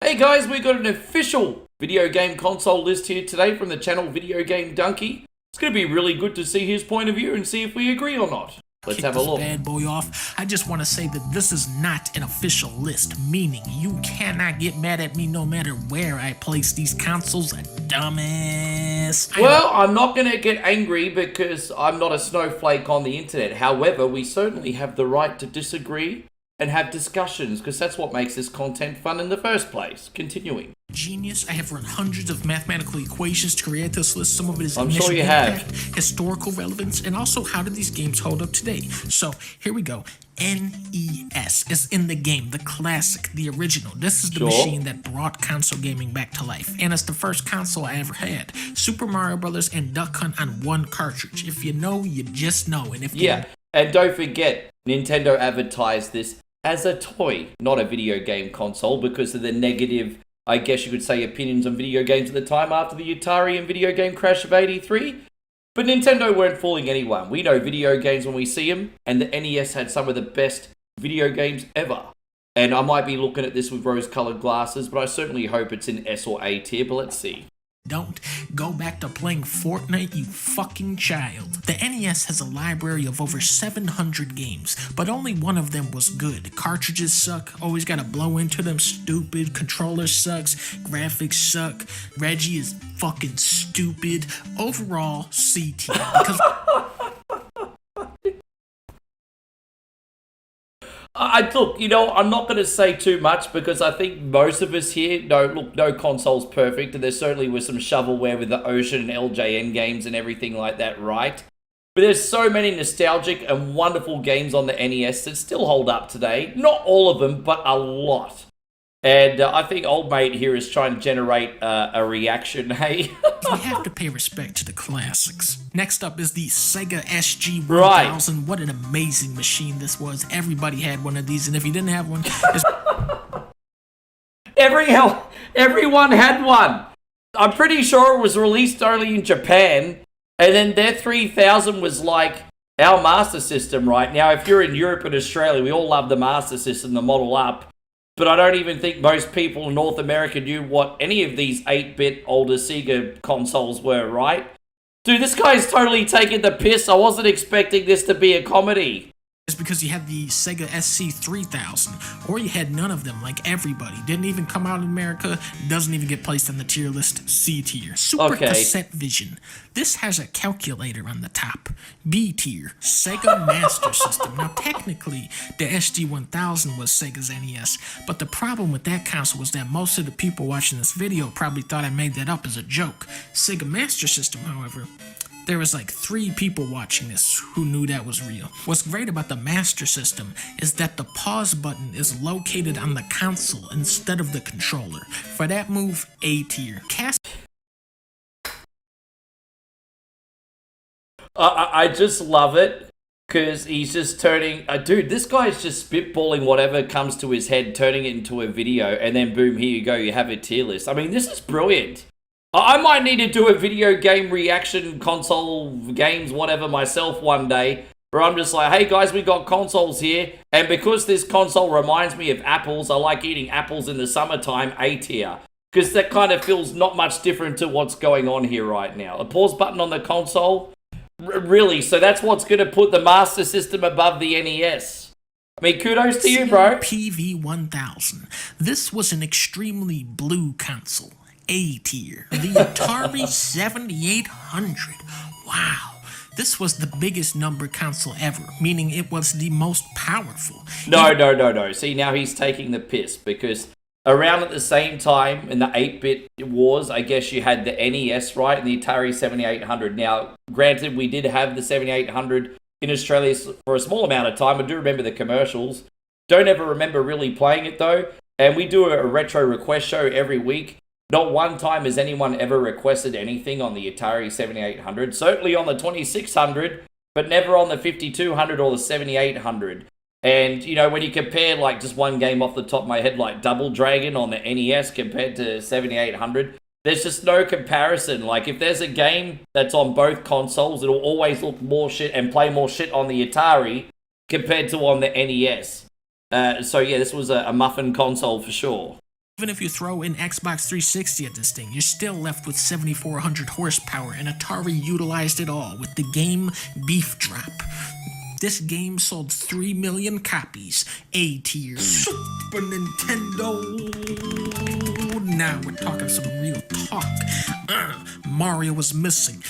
Hey guys, we got an official video game console list here today from the channel videogamedunkey. It's going to be really good to see his point of view and see if we agree or not. Let's have a look. Bad boy off. I just want to say that this is not an official list, meaning you cannot get mad at me no matter where I place these consoles, dumbass. Well, I'm not going to get angry because I'm not a snowflake on the internet. However, we certainly have the right to disagree and have discussions, because that's what makes this content fun in the first place. Continuing. Genius. I have run hundreds of mathematical equations to create this list. Some of it is I'm sure you have. Historical relevance, and also how do these games hold up today. So here we go. NES is in the game, the classic, the original. This is the machine that brought console gaming back to life, and it's the first console I ever had. Super Mario Brothers and Duck Hunt on one cartridge. If you know, you just know. And if and don't forget, Nintendo advertised this as a toy, not a video game console, because of the negative, I guess you could say, opinions on video games at the time after the Atari and video game crash of '83. But Nintendo weren't fooling anyone. We know video games when we see them, and the NES had some of the best video games ever. And I might be looking at this with rose-colored glasses, but I certainly hope it's in S or A tier, but let's see. Don't go back to playing Fortnite, you fucking child. The NES has a library of over 700 games, but only one of them was good. Cartridges suck, always gotta blow into them, stupid. Controller sucks, graphics suck. Reggie is fucking stupid. Overall, C tier. Because Look, I'm not going to say too much because I think most of us here no console's perfect, and there certainly was some shovelware with the Ocean and LJN games and everything like that, right? But there's so many nostalgic and wonderful games on the NES that still hold up today. Not all of them, but a lot. And I think old mate here is trying to generate a reaction, hey? You have to pay respect to the classics. Next up is the Sega SG-1000. Right. What an amazing machine this was. Everybody had one of these, and if you didn't have one... Everyone had one. I'm pretty sure it was released only in Japan, and then their 3000 was like our Master System right now. If you're in Europe and Australia, we all love the Master System, the Model Up. But I don't even think most people in North America knew what any of these 8-bit older Sega consoles were, right? Dude, this guy's totally taking the piss. I wasn't expecting this to be a comedy. It's because you had the Sega SC-3000, or you had none of them, like everybody. Didn't even come out in America, doesn't even get placed on the tier list, C tier. Super Cassette Vision. This has a calculator on the top. B tier, Sega Master System. Now technically, the SG-1000 was Sega's NES, but the problem with that console was that most of the people watching this video probably thought I made that up as a joke. Sega Master System, however, there was like 3 people watching this who knew that was real. What's great about the Master System is that the pause button is located on the console instead of the controller. For that move, A tier. I just love it because he's just turning... dude, this guy's just spitballing whatever comes to his head, turning it into a video, and then boom, here you go, you have a tier list. I mean, this is brilliant. I might need to do a video game reaction, console games, whatever, myself one day, where I'm just like, hey guys, we got consoles here, and because this console reminds me of apples, I like eating apples in the summertime, A tier. Because that kind of feels not much different to what's going on here right now. A pause button on the console? Really? So that's what's going to put the Master System above the NES? I mean, kudos to you, bro. PV-1000. This was an extremely blue console. A tier. The Atari 7800. Wow. This was the biggest number console ever, meaning it was the most powerful. No. See, now he's taking the piss, because around at the same time in the 8-bit wars, I guess you had the NES, right, and the Atari 7800. Now, granted, we did have the 7800 in Australia for a small amount of time. I do remember the commercials. Don't ever remember really playing it, though. And we do a retro request show every week. Not one time has anyone ever requested anything on the Atari 7800. Certainly on the 2600, but never on the 5200 or the 7800. And, when you compare, like, just one game off the top of my head, like Double Dragon on the NES compared to 7800, there's just no comparison. Like, if there's a game that's on both consoles, it'll always look more shit and play more shit on the Atari compared to on the NES. So, yeah, this was a muffin console for sure. Even if you throw in Xbox 360 at this thing, you're still left with 7,400 horsepower, and Atari utilized it all with the game Beef Drop. This game sold 3 million copies. A tier. Super Nintendo. Now we're talking some real talk. Mario was missing.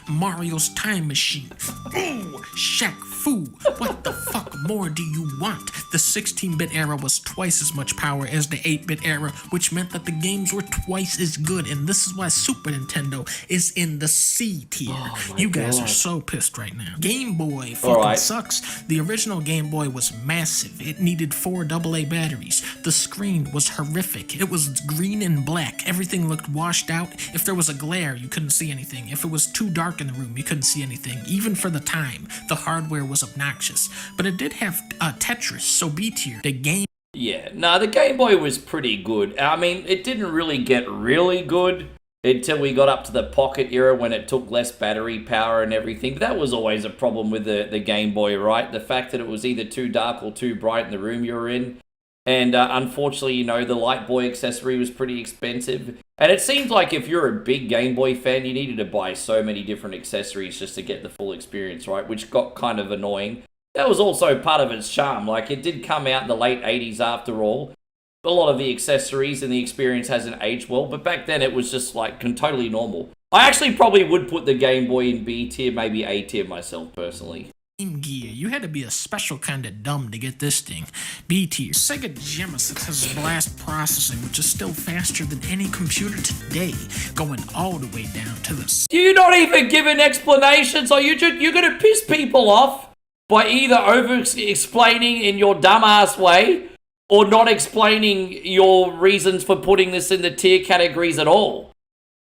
Mario's Time Machine. Ooh, Shaq Fu. What the fuck more do you want? The 16-bit era was twice as much power as the 8-bit era, which meant that the games were twice as good, and this is why Super Nintendo is in the C tier. You guys are so pissed right now. Game Boy fucking sucks. The original Game Boy was massive. It needed 4 AA batteries. The screen was horrific. It was green and black. Everything looked washed out. If there was a glare, you couldn't see anything. If it was too dark in the room, you couldn't see anything. Even for the time, the hardware was obnoxious. But it did have Tetris, so B tier. The game. Yeah, no, the Game Boy was pretty good. I mean, it didn't really get really good until we got up to the Pocket era when it took less battery power and everything. But that was always a problem with the Game Boy, right? The fact that it was either too dark or too bright in the room you were in. And unfortunately, you know, the Light Boy accessory was pretty expensive. And it seemed like if you're a big Game Boy fan, you needed to buy so many different accessories just to get the full experience, right? Which got kind of annoying. That was also part of its charm. Like, it did come out in the late 80s after all. A lot of the accessories and the experience hasn't aged well, but back then it was just, like, totally normal. I actually probably would put the Game Boy in B tier, maybe A tier myself, personally. Game Gear. You had to be a special kind of dumb to get this thing. B tier. Sega Genesis has blast processing, which is still faster than any computer today, going all the way down to the... You're not even giving explanations, or you're going to piss people off by either over-explaining in your dumbass way or not explaining your reasons for putting this in the tier categories at all.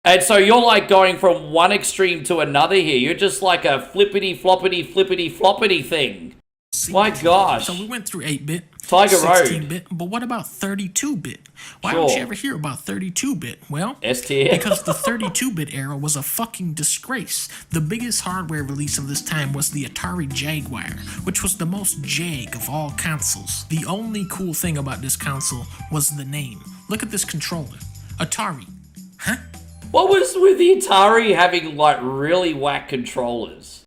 And so you're like going from one extreme to another here. You're just like a flippity-floppity thing. My gosh. So we went through 8-bit, Tiger 16-bit, but what about 32-bit? Why don't you ever hear about 32-bit? Well, S tier. Because the 32-bit era was a fucking disgrace. The biggest hardware release of this time was the Atari Jaguar, which was the most Jag of all consoles. The only cool thing about this console was the name. Look at this controller. Atari. Huh? What was with the Atari having, like, really whack controllers?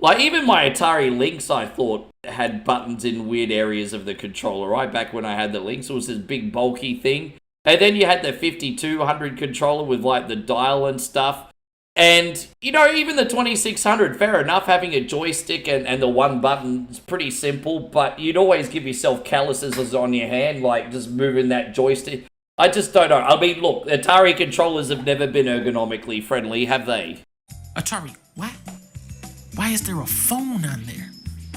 Like, even my Atari Lynx, I thought, had buttons in weird areas of the controller, right? Back when I had the Lynx, it was this big, bulky thing. And then you had the 5200 controller with, like, the dial and stuff. And, you know, even the 2600, fair enough, having a joystick and the one button is pretty simple, but you'd always give yourself calluses on your hand, like, just moving that joystick. I just don't know. I mean, look, Atari controllers have never been ergonomically friendly, have they? Atari, what? Why is there a phone on there?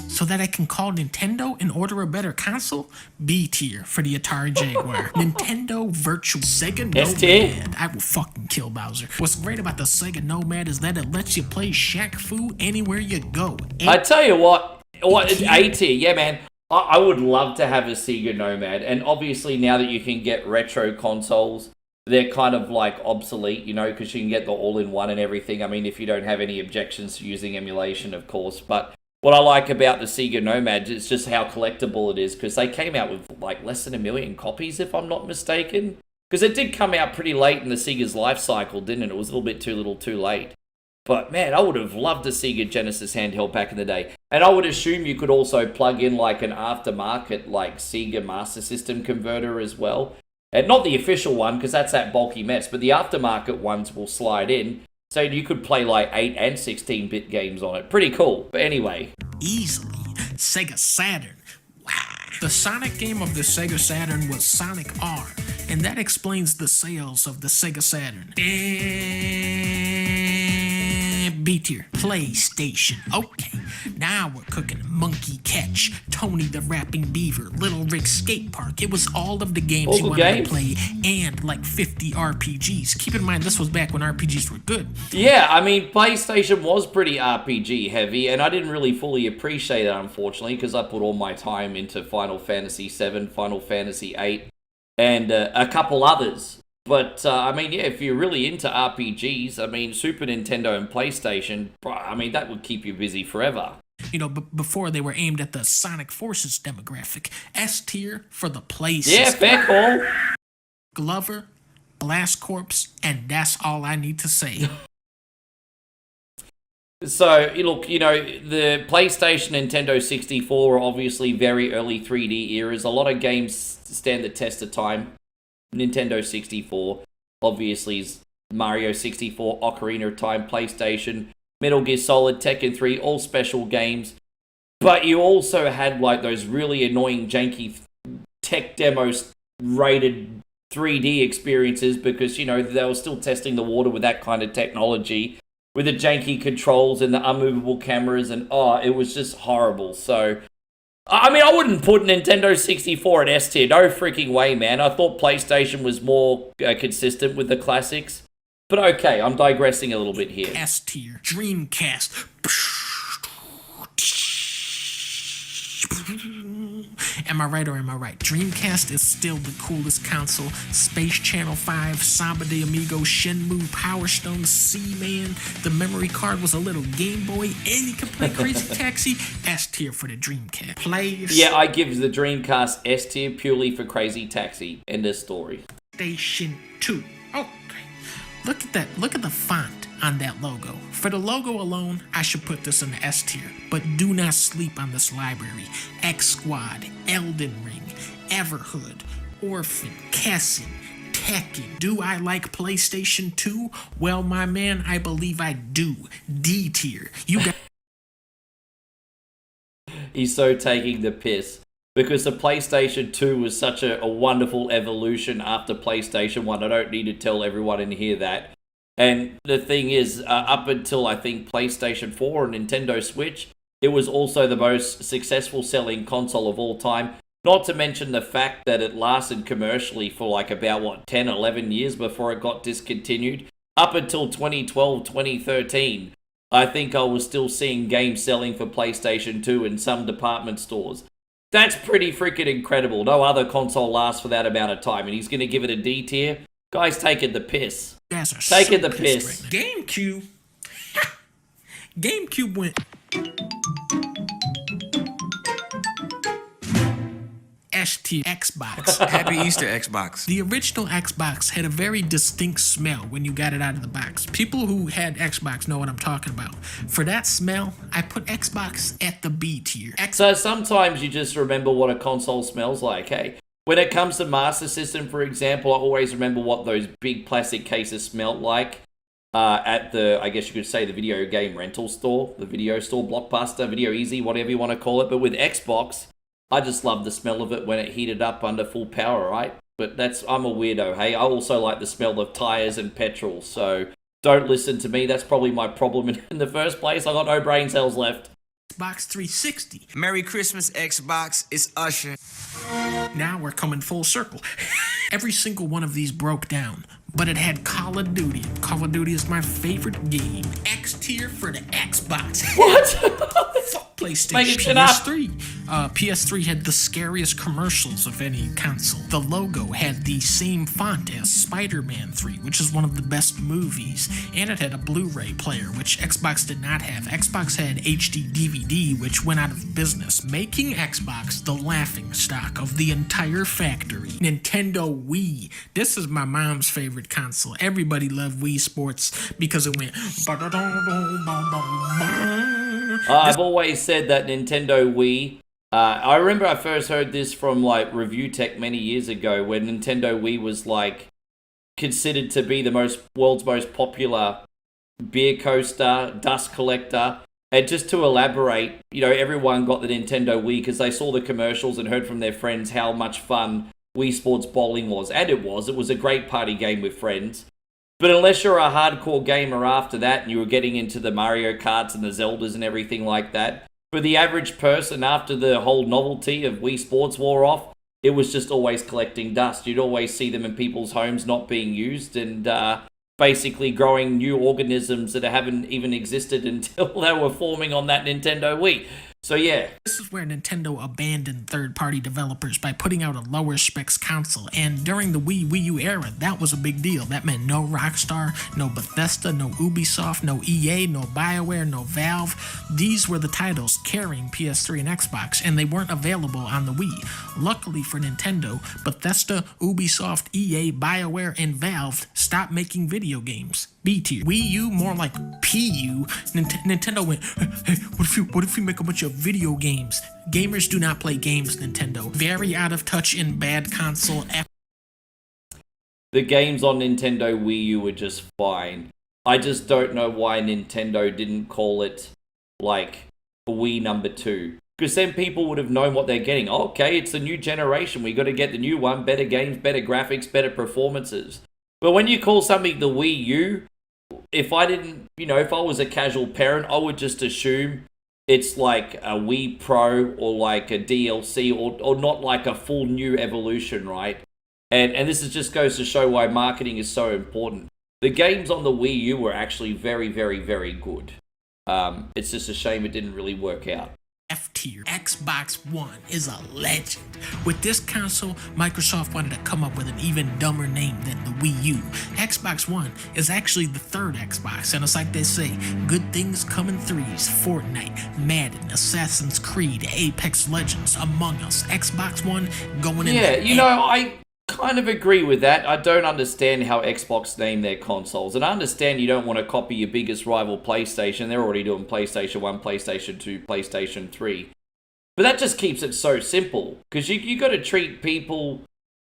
So that I can call Nintendo and order a better console? B tier for the Atari Jaguar. Nintendo Virtual Sega Nomad. I will fucking kill Bowser. What's great about the Sega Nomad is that it lets you play Shaq Fu anywhere you go. I tell you what, A tier, yeah, man. I would love to have a Sega Nomad, and obviously now that you can get retro consoles, they're kind of like obsolete, you know, because you can get the all-in-one and everything. I mean, if you don't have any objections to using emulation, of course. But what I like about the Sega Nomad is just how collectible it is, because they came out with like less than 1 million copies, if I'm not mistaken. Because it did come out pretty late in the Sega's life cycle, didn't it? It was a little bit too little too late. But man, I would have loved a Sega Genesis handheld back in the day. And I would assume you could also plug in like an aftermarket like Sega Master System converter as well. And not the official one, because that's that bulky mess, but the aftermarket ones will slide in. So you could play like 8 and 16-bit games on it. Pretty cool. But anyway. Easily. Sega Saturn. Wow. The Sonic game of the Sega Saturn was Sonic R, and that explains the sales of the Sega Saturn. B tier. PlayStation. Okay, now we're cooking. Monkey Catch, Tony the Rapping Beaver, Little Rick Skate Park. It was all of the games you wanted to play, and like 50 RPGs. Keep in mind, this was back when RPGs were good. Yeah, I mean, PlayStation was pretty RPG heavy, and I didn't really fully appreciate it, unfortunately, because I put all my time into Final Fantasy VII, Final Fantasy VIII, and a couple others. But, I mean, yeah, if you're really into RPGs, I mean, Super Nintendo and PlayStation, I mean, that would keep you busy forever. You know, before they were aimed at the Sonic Forces demographic. S tier for the PlayStation. Yeah, fair call. Glover, Blast Corps, and that's all I need to say. So, look, the PlayStation, Nintendo 64 are obviously very early 3D eras. A lot of games stand the test of time. Nintendo 64, obviously, is Mario 64, Ocarina of Time, PlayStation, Metal Gear Solid, Tekken 3, all special games. But you also had, like, those really annoying, janky tech demos rated 3D experiences because, they were still testing the water with that kind of technology, with the janky controls and the unmovable cameras, and it was just horrible. So, I mean, I wouldn't put Nintendo 64 at S tier. No freaking way, man. I thought PlayStation was more consistent with the classics. But okay, I'm digressing a little bit here. S tier, Dreamcast. Am I right or am I right? Dreamcast is still the coolest console. Space Channel 5, Samba de Amigo, Shenmue, Power Stone, Seaman. The memory card was a little Game Boy, and you could play Crazy Taxi. S tier for the Dreamcast. Yeah, I give the Dreamcast S tier purely for Crazy Taxi. End of story. PlayStation 2. Okay. Look at that. Look at the font on that logo. For the logo alone, I should put this in the S tier. But do not sleep on this library. X Squad, Elden Ring, Everhood, Orphan, Kessen, Tekken. Do I like PlayStation 2? Well, my man, I believe I do. D tier. You got. He's so taking the piss. Because the PlayStation 2 was such a wonderful evolution after PlayStation 1. I don't need to tell everyone in here that. And the thing is, up until I think PlayStation 4 and Nintendo Switch, it was also the most successful selling console of all time. Not to mention the fact that it lasted commercially for like about, 10, 11 years before it got discontinued. Up until 2012, 2013, I think I was still seeing games selling for PlayStation 2 in some department stores. That's pretty freaking incredible. No other console lasts for that amount of time, and he's going to give it a D tier. Guy's taking the piss. Taking the piss. Right. GameCube. GameCube went. ST Xbox. Happy Easter, Xbox. The original Xbox had a very distinct smell when you got it out of the box. People who had Xbox know what I'm talking about. For that smell, I put Xbox at the B tier. So sometimes you just remember what a console smells like, hey? When it comes to Master System, for example, I always remember what those big plastic cases smelled like at the, I guess you could say, the video game rental store, the video store, Blockbuster, Video Easy, whatever you want to call it. But with Xbox, I just love the smell of it when it heated up under full power, right? But I'm a weirdo, hey? I also like the smell of tires and petrol, so don't listen to me. That's probably my problem in the first place. I got no brain cells left. Xbox 360. Merry Christmas, Xbox. It's Usher. Now we're coming full circle. Every single one of these broke down, but it had Call of Duty. Call of Duty is my favorite game. X tier for the Xbox. What? Fuck PlayStation. PS3. PS3 had the scariest commercials of any console. The logo had the same font as Spider-Man 3, which is one of the best movies, and it had a Blu-ray player, which Xbox did not have. Xbox had HD DVD, which went out of business, making Xbox the laughingstock of the entire factory. Nintendo Wii. This is my mom's favorite console. Everybody loved Wii Sports because it went. I've always said that Nintendo Wii. I remember I first heard this from like Review Tech many years ago, when Nintendo Wii was like considered to be the world's most popular beer coaster, dust collector. And just to elaborate, everyone got the Nintendo Wii because they saw the commercials and heard from their friends how much fun Wii Sports Bowling was. And it was a great party game with friends. But unless you're a hardcore gamer after that and you were getting into the Mario Karts and the Zeldas and everything like that, for the average person, after the whole novelty of Wii Sports wore off, it was just always collecting dust. You'd always see them in people's homes not being used and basically growing new organisms that haven't even existed until they were forming on that Nintendo Wii. So yeah. This is where Nintendo abandoned third-party developers by putting out a lower specs console, and during the Wii U era, that was a big deal. That meant no Rockstar, no Bethesda, no Ubisoft, no EA, no BioWare, no Valve. These were the titles carrying PS3 and Xbox, and they weren't available on the Wii. Luckily for Nintendo, Bethesda, Ubisoft, EA, BioWare, and Valve stopped making video games. B tier. Wii U, more like PU. Nintendo went, hey, what if we make a bunch of video games? Gamers do not play games, Nintendo. Very out of touch and bad console. The games on Nintendo Wii U were just fine. I just don't know why Nintendo didn't call it, like, Wii number 2. Because then people would have known what they're getting. Oh, okay, it's a new generation. We got to get the new one. Better games, better graphics, better performances. But when you call something the Wii U, if I didn't, if I was a casual parent, I would just assume it's like a Wii Pro or like a DLC or not like a full new evolution, right? And this just goes to show why marketing is so important. The games on the Wii U were actually very, very, very good. It's just a shame it didn't really work out. F tier. Xbox One is a legend. With this console, Microsoft wanted to come up with an even dumber name than the Wii U. Xbox One is actually the third Xbox, and it's like they say, good things come in threes. Fortnite, Madden, Assassin's Creed, Apex Legends, Among Us. Xbox One going in. Yeah, I kind of agree with that. I don't understand how Xbox name their consoles, and I understand you don't want to copy your biggest rival PlayStation. They're already doing PlayStation 1, PlayStation 2, PlayStation 3. But that just keeps it so simple, because you got to treat people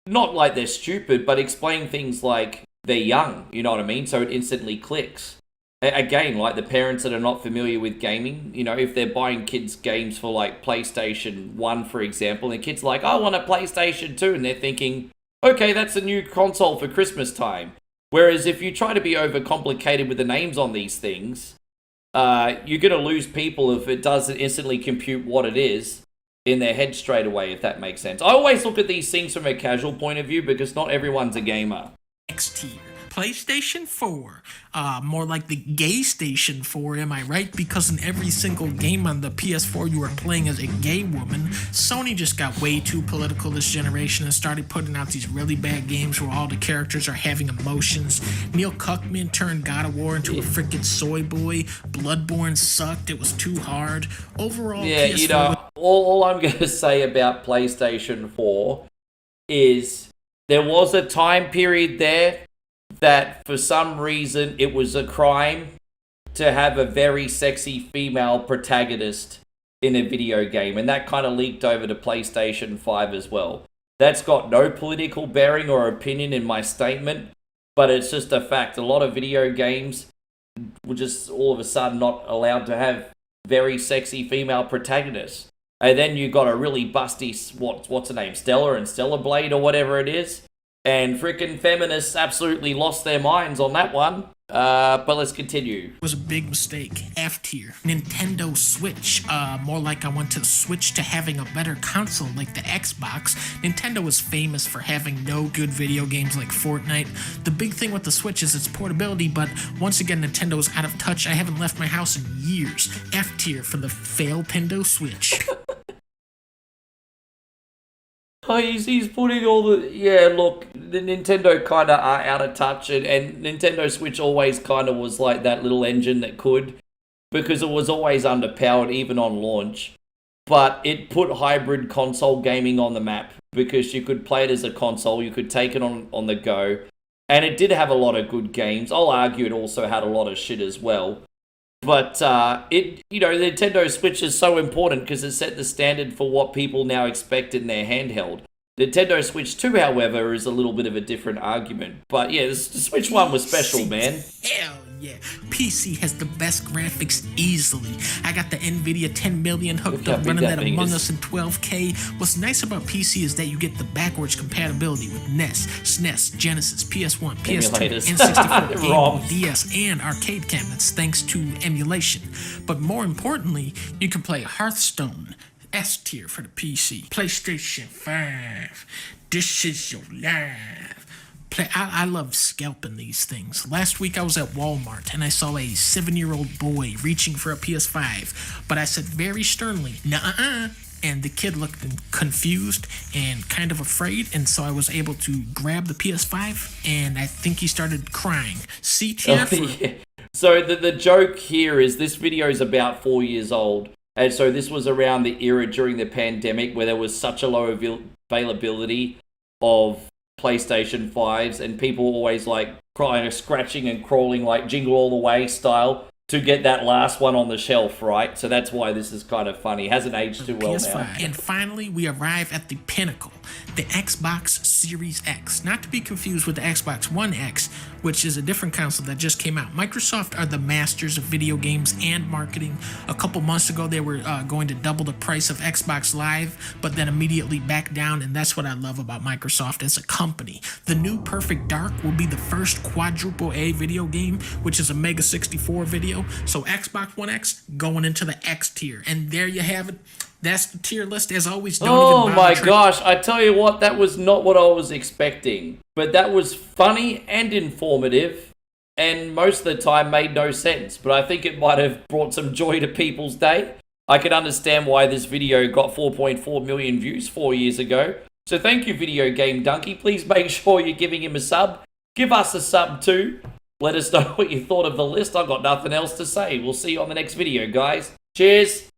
not like they're stupid, but explain things like they're young, you know what I mean? So it instantly clicks. Again, like the parents that are not familiar with gaming, if they're buying kids games for like PlayStation 1, for example, and the kid's like, I want a PlayStation 2, and they're thinking, okay, that's a new console for Christmas time. Whereas if you try to be overcomplicated with the names on these things, you're going to lose people if it doesn't instantly compute what it is in their head straight away, if that makes sense. I always look at these things from a casual point of view because not everyone's a gamer. X tier. PlayStation 4. More like the gay station 4, am I right? Because in every single game on the PS4 you are playing as a gay woman. Sony just got way too political this generation and started putting out these really bad games where all the characters are having emotions. Neil Cuckman turned God of War into a freaking soy boy. Bloodborne sucked, it was too hard. Overall, yeah, PS4 all I'm going to say about PlayStation 4 is there was a time period there that for some reason it was a crime to have a very sexy female protagonist in a video game, and that kind of leaked over to PlayStation 5 as well. That's got no political bearing or opinion in my statement, but it's just a fact. A lot of video games were just all of a sudden not allowed to have very sexy female protagonists. And then you got a really busty, what's her name, Stella and Stellar Blade or whatever it is. And freaking feminists absolutely lost their minds on that one. But let's continue. Was a big mistake. F tier. Nintendo Switch. More like I want to switch to having a better console like the Xbox. Nintendo is famous for having no good video games like Fortnite. The big thing with the Switch is its portability, but once again, Nintendo is out of touch. I haven't left my house in years. F tier for the fail-Tendo Switch. Oh, he's putting all the... Yeah, look, the Nintendo kind of are out of touch, and Nintendo Switch always kind of was like that little engine that could, because it was always underpowered, even on launch. But it put hybrid console gaming on the map, because you could play it as a console, you could take it on the go, and it did have a lot of good games. I'll argue it also had a lot of shit as well. But, the Nintendo Switch is so important because it set the standard for what people now expect in their handheld. Nintendo Switch 2, however, is a little bit of a different argument. But yeah, the Switch 1 was special, man. Hell yeah. PC has the best graphics easily. I got the NVIDIA 10 million hooked up running that Among Us in 12K. What's nice about PC is that you get the backwards compatibility with NES, SNES, Genesis, PS1, PS2, N64, Game, DS, and arcade cabinets thanks to emulation. But more importantly, you can play Hearthstone. S tier for the PC. PlayStation 5. This is your life. I love scalping these things. Last week I was at Walmart and I saw a 7-year-old boy reaching for a PS5, but I said very sternly, "Nuh-uh." And the kid looked confused and kind of afraid, and so I was able to grab the PS5, and I think he started crying. CTF? Yeah. So the joke here is this video is about 4 years old, and so this was around the era during the pandemic where there was such a low availability of PlayStation 5s, and people always like crying, scratching and crawling like Jingle All the Way style to get that last one on the shelf, right? So that's why this is kind of funny. It hasn't aged too well PS5. now. And finally, we arrive at the pinnacle, the Xbox Series X. Not to be confused with the Xbox One X, which is a different console that just came out. Microsoft are the masters of video games and marketing. A couple months ago, they were going to double the price of Xbox Live, but then immediately back down, and that's what I love about Microsoft as a company. The new Perfect Dark will be the first quadruple A video game, which is a Mega 64 video. So Xbox One X going into the X tier. And there you have it. That's the tier list. As always, don't Oh even my bother gosh, I tell you what, that was not what I was expecting. But that was funny and informative, and most of the time made no sense. But I think it might have brought some joy to people's day. I can understand why this video got 4.4 million views 4 years ago. So thank you, Video Game Donkey. Please make sure you're giving him a sub. Give us a sub too. Let us know what you thought of the list. I've got nothing else to say. We'll see you on the next video, guys. Cheers.